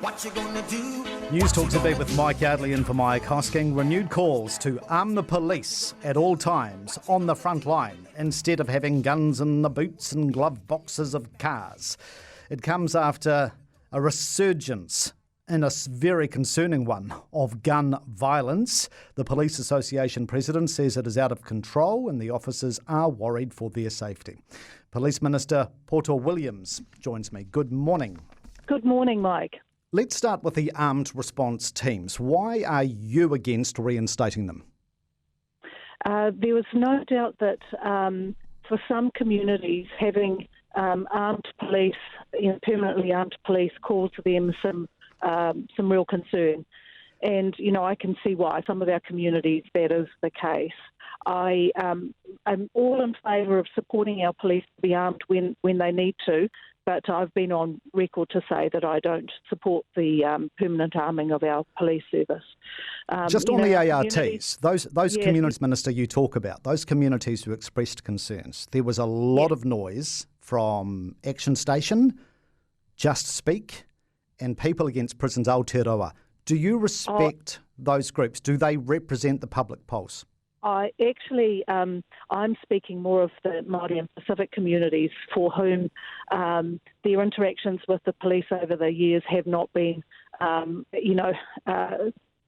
What you gonna do? Newstalk ZB with Mike Yardley in for Mike Hosking. Renewed calls to arm the police at all times on the front line instead of having guns in the boots and glove boxes of cars. It comes after a resurgence in a very concerning one of gun violence. The Police Association president says it is out of control and the officers are worried for their safety. Police Minister Poto Williams joins me. Good morning. Good morning, Mike. Let's start with the armed response teams. Why are you against reinstating them? There was no doubt that for some communities, having armed police, permanently armed police, caused them some real concern. And, I can see why. Some of our communities, that is the case. I'm all in favour of supporting our police to be armed when they need to, but I've been on record to say that I don't support the permanent arming of our police service. Just on the ARTs, those communities, Minister, you talk about, those communities who expressed concerns, there was a lot of noise from Action Station, Just Speak, and People Against Prisons Aotearoa. Do you respect those groups? Do they represent the public pulse? I'm speaking more of the Māori and Pacific communities for whom their interactions with the police over the years have not been,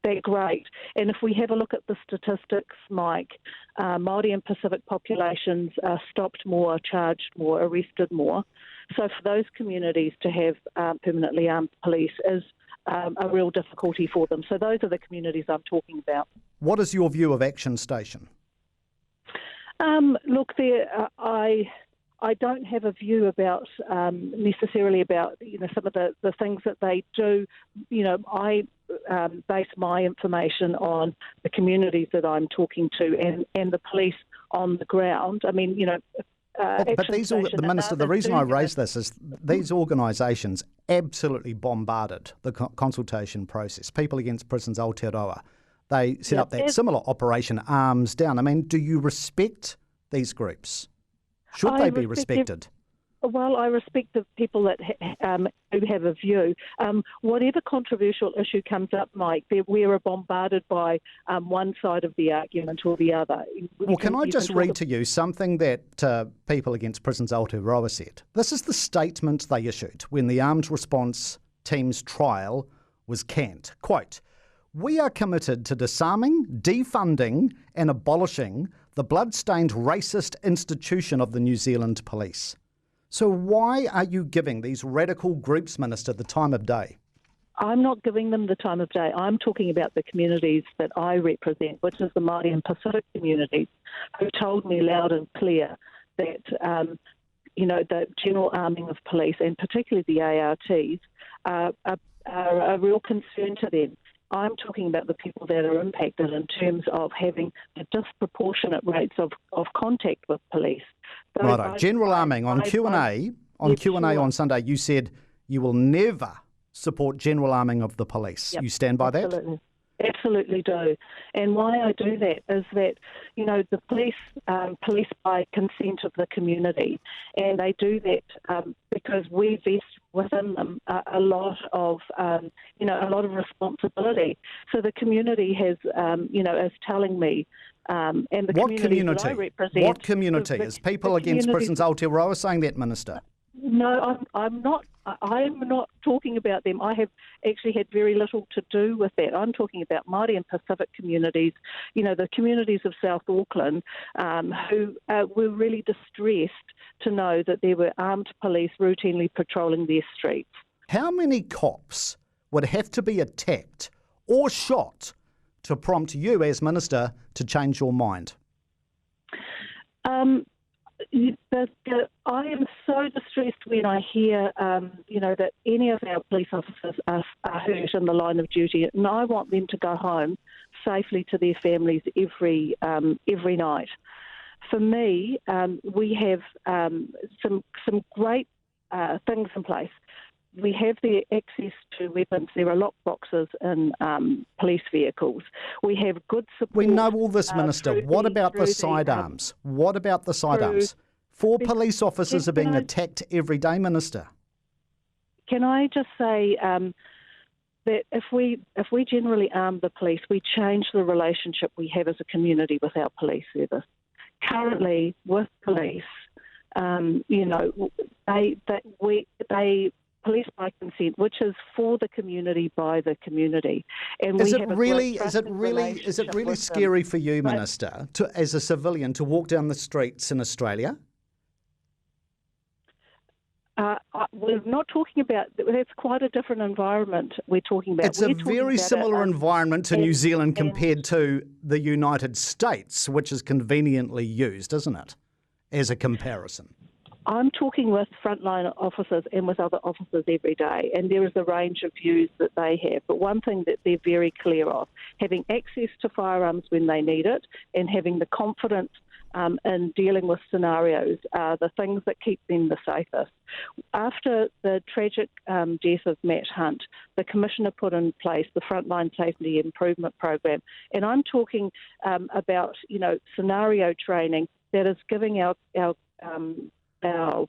that great. And if we have a look at the statistics, Mike, Māori and Pacific populations are stopped more, charged more, arrested more. So for those communities to have permanently armed police is a real difficulty for them. So those are the communities I'm talking about. What is your view of Action Station? Look, I don't have a view about necessarily about some of the things that they do. I base my information on the communities that I'm talking to and the police on the ground. I mean, but these, the Minister, the reason I raise this is these organisations absolutely bombarded the consultation process. People Against Prisons Aotearoa, they set up that similar Operation Arms Down. I mean, do you respect these groups? Should they be respected? Well, I respect the people that who have a view. Whatever controversial issue comes up, Mike, we are bombarded by one side of the argument or the other. Well, can I just read to you something that People Against Prisons Aotearoa said? This is the statement they issued when the armed response team's trial was canned. Quote, "We are committed to disarming, defunding and abolishing the blood-stained racist institution of the New Zealand Police." So why are you giving these radical groups, Minister, the time of day? I'm not giving them the time of day. I'm talking about the communities that I represent, which is the Māori and Pacific communities, who told me loud and clear that, the general arming of police, and particularly the ARTs, are a real concern to them. I'm talking about the people that are impacted in terms of having the disproportionate rates of contact with police. Righto. General arming on Q&A on Sunday, you said you will never support general arming of the police. Yep. You stand by Absolutely. that? Absolutely do. And why I do that is that, the police by consent of the community, and they do that because we vest within them a lot of responsibility. So the community has, is telling me, and the community that I represent. What community? Is People Against Prisons Aotearoa saying that, Minister? No, I'm not. I'm not talking about them. I have actually had very little to do with that. I'm talking about Māori and Pacific communities, the communities of South Auckland, who were really distressed to know that there were armed police routinely patrolling their streets. How many cops would have to be attacked or shot to prompt you as Minister to change your mind? I am so distressed when I hear, that any of our police officers are hurt in the line of duty, and I want them to go home safely to their families every night. For me, we have some great things in place. We have the access to weapons. There are lockboxes in police vehicles. We have good support. We know all this, Minister. What about the sidearms? What about the sidearms? 4 police officers are being attacked every day, Minister. Can I just say, that if we generally arm the police, we change the relationship we have as a community with our police service. Currently, with police, they police by consent, which is for the community by the community. And is we it have really a scary for you, Minister, as a civilian, to walk down the streets in Australia? We're not talking about, that's quite a different environment we're talking about. It's a very similar environment to New Zealand compared to the United States, which is conveniently used, isn't it, as a comparison? I'm talking with frontline officers and with other officers every day, and there is a range of views that they have. But one thing that they're very clear of, having access to firearms when they need it and having the confidence in dealing with scenarios are the things that keep them the safest. After the tragic death of Matt Hunt, the Commissioner put in place the Frontline Safety Improvement Program, and I'm talking about, scenario training that is giving our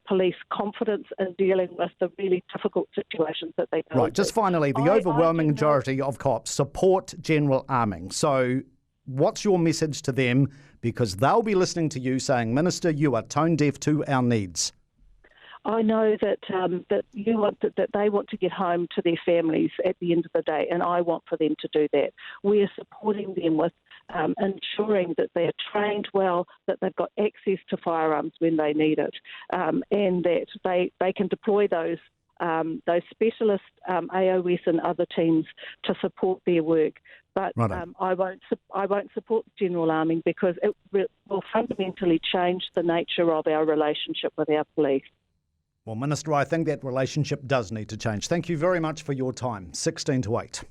police confidence in dealing with the really difficult situations that they go Right, just finally, the overwhelming majority of cops support general arming. So what's your message to them? Because they'll be listening to you saying, Minister, you are tone deaf to our needs. I know that that they want to get home to their families at the end of the day, and I want for them to do that. We are supporting them with ensuring that they are trained well, that they've got access to firearms when they need it, and that they can deploy those specialist AOS and other teams to support their work. But I won't support general arming because it will fundamentally change the nature of our relationship with our police. Well, Minister, I think that relationship does need to change. Thank you very much for your time. 16 to 8.